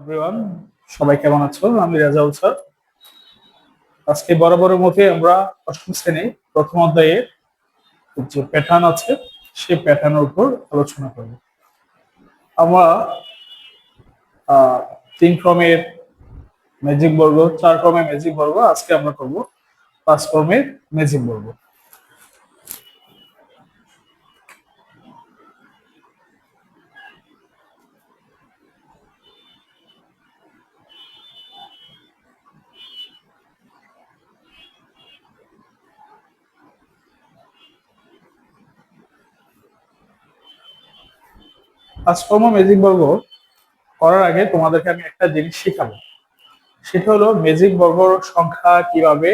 Everyone, সবাই কেমন আছো? আমি রেজাউল স্যার। আজকে বরাবরের মধ্যে আমরা অষ্টম শ্রেণী প্রথম অধ্যায়ে যে প্যাটার্ন আছে সেই প্যাটার্নের উপর আলোচনা করব। আমরা আহ, 3 ক্রমের ম্যাজিক বর্গ, 4 ক্রমের ম্যাজিক বর্গ, আজকে আমরা করব 5 ক্রমের ম্যাজিক বর্গ। পাঁচক্রম ম্যাজিক বর্গ করার আগে তোমাদেরকে আমি একটা জিনিস শিখাবো। সেটা হলো ম্যাজিক বর্গর সংখ্যা কিভাবে,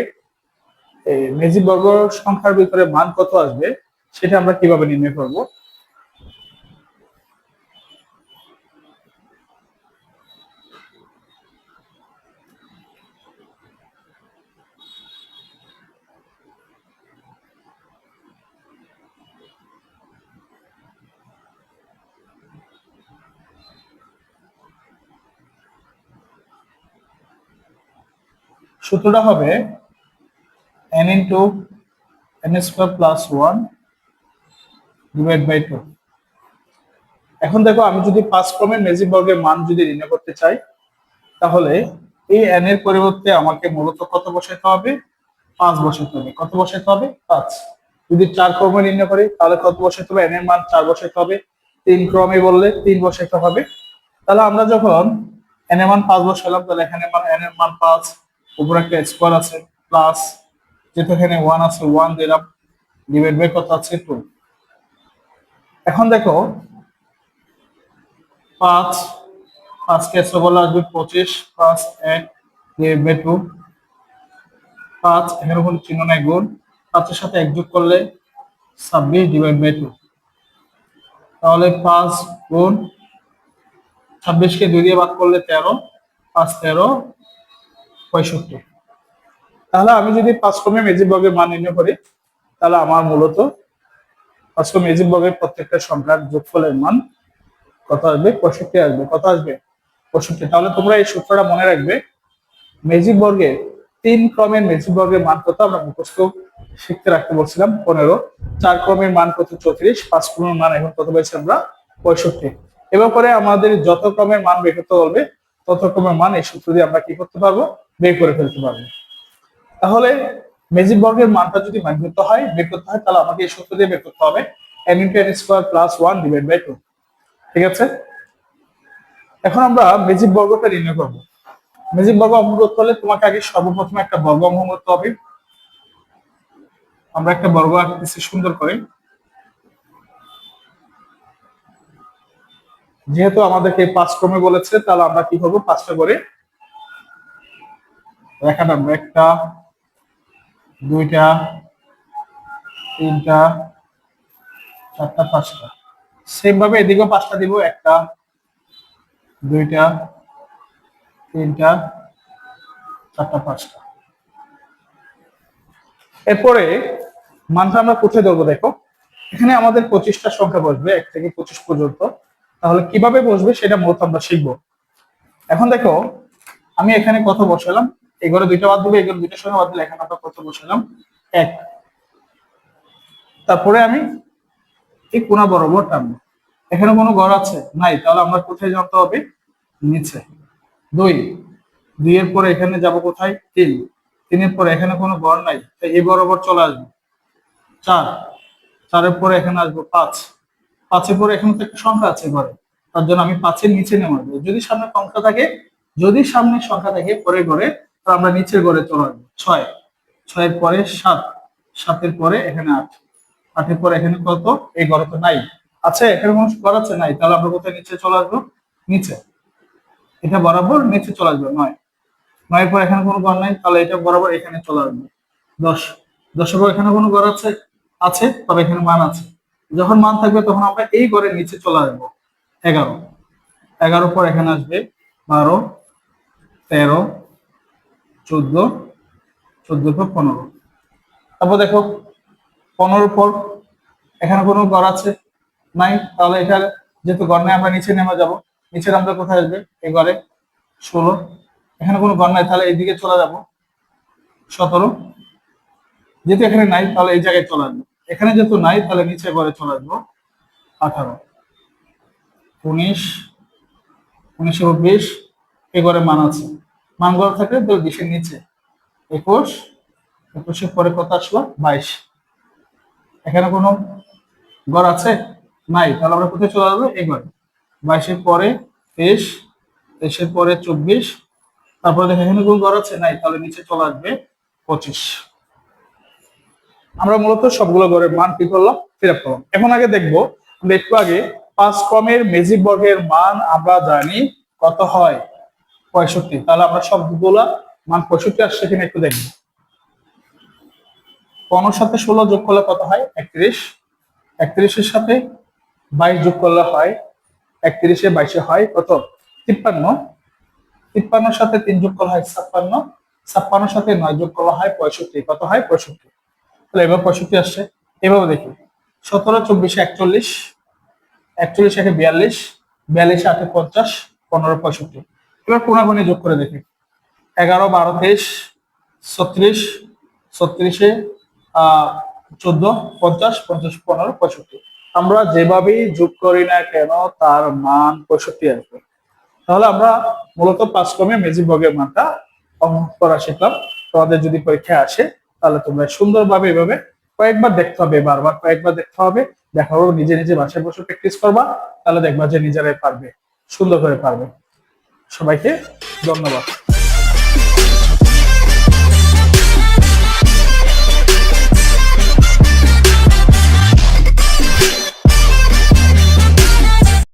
এই ম্যাজিক বর্গ সংখ্যার ভিতরে মান কত আসবে সেটা আমরা কিভাবে নির্ণয় করব। সূত্রটা হবে n into n square plus 1 divide by 2। এখন দেখো, আমি যদি 5 ক্রমের ম্যাজিক বর্গের মান যদি নির্ণয় করতে চাই, তাহলে এই n এর পরিবর্তে আমাকে মূলত কত বসাতে হবে? 5 বসাতে হবে। কত বসাতে হবে? 5। যদি 4 ক্রমে নির্ণয় করি তাহলে কত বসাতে হবে? n এর মান 4 বসাতে হবে। 3 ক্রমে বললে 3 বসাতে হবে। তাহলে আমরা যখন n এর মান 5 বসালাম, তাহলে এখানে n এর মান 5, উপরে একটা স্কোয়ার আছে, প্লাস যেহেতু এখানে 1 আছে 1 দিলাম, ডিভাইড বাই কত আছে? 2। এখন দেখো, 5 5 কে বলা আসবে 25, 5 1 ডিভাইড বাই 2। 5 এখানে কোনো চিহ্ন নাই, গুণ। 5 এর সাথে 1 যোগ করলে 26 ডিভাইড বাই 2। তাহলে 5 গুণ 26 কে 2 দিয়ে ভাগ করলে 13, 5 13 65। তাহলে আমি যদি 5 ক্রমে ম্যাজিক বর্গের মান নির্ণয় করি, তাহলে আমার মূলত 5 ক্রমে ম্যাজিক বর্গের প্রত্যেকটা সংখ্যার যোগফলের মান কত আসবে? 65 আসবে। কত আসবে? 65। তাহলে তোমরা এই সূত্রটা মনে রাখবে। ম্যাজিক বর্গের 3 ক্রমের ম্যাজিক বর্গের মান কত আমরা মুখস্থ শিখতে রাখতে বলছিলাম 15, 4 ক্রমের মান কত? 34, 5 ক্রমের মান এখন কত পেয়েছি আমরা? 65। এবার পরে আমাদের যত ক্রমের মান বের করতে বলবে তত ক্রমের মান এই সূত্র দিয়ে আমরা কি করতে পারবো? বের করে ফেলতে পারবো। তাহলে ম্যাজিক বর্গের মানটা যদি বের করতে হয়, তাহলে আমাকে এই সূত্র দিয়ে বের করতে হবে n into n square plus 1 divide by 2। ঠিক আছে? এখন আমরা ম্যাজিক বর্গটা নির্ণয় করবো। ম্যাজিক বর্গ অঙ্কন করতে হলে তোমাকে আগে সর্বপ্রথমে একটা বর্গ অঙ্কন করতে হবে। আমরা একটা বর্গ আঁকতেছি সুন্দর করে। যেহেতু আমাদেরকে 5 ক্রমে বলেছে, তাহলে আমরা কি করবো? 5টা করে রেখা টানবো। 1টা, 2টা, 3টা, 4টা, 5টা। সেম ভাবে এদিকেও 5টা দিব। 1টা, 2টা, 3টা, 4টা, 5টা। এরপরে মানটা আমরা কোথায় ধরবো? দেখো, এখানে আমাদের 25টা সংখ্যা বসবে, 1 থেকে 25 পর্যন্ত। তাহলে কিভাবে বসবে সেটা মূলত আমরা শিখবো। এখন দেখো, আমি এখানে কত বসালাম? এই ঘরে 2টা বাদ দেবো, এই ঘরে 2টার সঙ্গে বাদ দিলে এখানে আমরা কত বসালাম? 1। তারপরে আমি এই কোণা বরাবর টানবো। এখানে কোনো ঘর আছে? নাই। তাহলে আমরা কোথায় যেতে হবে? নিচে। 2 2 এর পরে এখানে যাব কোথায়? 3 3 এর পরে এখানে কোনো ঘর নাই, তাই এই বরাবর চলে আসবো। 4 4 এর পরে এখানে আসবো 5 5 এর পরে এখানে তো একটা সংখ্যা আছে ঘরে, তার জন্য আমি 5 এর নিচে নেমে আসবো। যদি সামনে সংখ্যা থাকে পরের ঘরে, তো আমরা নিচের ঘরে চলে আসবো। 6 6 এর পরে 7 7 এর পরে এখানে 8 8 এর পরে এখানে কত? এই ঘরে তো নাই। আছে? এখানে কোনো ঘর আছে? নাই। তাহলে আমরা কোথায় নিচে চলে আসবো? নিচে। এটা বরাবর নিচে চলে আসবে। 9 9 এর পর এখানে কোনো ঘর নাই, তাহলে এটা বরাবর এখানে চলে আসবে। 10 10 এর পর এখানে কোনো ঘর আছে? আছে, তবে এখানে মান আছে। যখন মান থাকবে তখন আমরা এই ঘরের নিচে চলে আসবো। 11 11 পর এখানে আসবে 12 13 14 14 পর 15। তারপর দেখো, 15 পর এখানে কোনো ঘর আছে? নাই। তাহলে এটা যেহেতু ঘর নেই, আমরা নিচে নেমে যাব। নিচে আমরা কোথায় আসবে? এই ঘরে। 16, এখানে কোনো ঘর নাই তাহলে এইদিকে চলে যাব। 17, যেহেতু এখানে নাই তাহলে এই জায়গায় চলে আসবো। এখানে যেহেতু নাই তাহলে নিচে ঘরে চলে আসবো। 18, 19, 19 এবং 20, এ ঘরে মান আছে। মান ঘর থাকলে তো 20-এর নিচে। 21, 21-এর পরে কত আসলো? 22। এখানে কোনো ঘর আছে? নাই, তাহলে আমরা কোথায় চলে আসবো? এই ঘরে। 22-এর পরে 23, 23-এর পরে 24, তারপরে দেখো এখানে কোন ঘর আছে? নাই, তাহলে নিচে চলে আসবে 25। আমরা মূলত সবগুলো ঘরের মান কি করলাম? ফিল আপ করলাম। এখন আগে দেখবো, আমরা একটু আগে 5 ক্রমের মেজিক বর্গের মান আমরা জানি কত হয়? 65। তাহলে আমরা সবগুলা মান 65 আসছে কিনা একটু দেখবো। 15 সাথে 16 যোগ করলে কত হয়? 31। 31-এর সাথে 22 যোগ করলে হয় 31-এ 22-এ হয় কত? 53। 53-এর সাথে 3 যোগ করলে হয় 56। 56-এর সাথে 9 যোগ করলে হয় 65। কত হয়? 65। তাহলে এবার 65 আসছে। এভাবে দেখি, 17, 24-এ 41, 41 একে 42, 42 8 50, 15 65। এবার কোনাগুনি যোগ করে দেখি, 11, 12, 23, 36, 36-এ 14, 50, 50, 15 65। আমরা যেভাবেই যোগ করি না কেন তার মান 65 আসবে। তাহলে আমরা মূলত 5 ক্রমে ম্যাজিক বর্গের মানটা অঙ্কন করা শিখলাম। তোমাদের যদি পরীক্ষায় আসে তাহলে তোমরা সুন্দরভাবে এভাবে কয়েকবার দেখতে হবে, বারবার কয়েকবার দেখতে হবে, দেখার পর নিজে নিজে বাসায় বসে প্র্যাকটিস করবা, তাহলে দেখবা যে নিজেরাই পারবে, সুন্দর করে পারবে। সবাইকে ধন্যবাদ।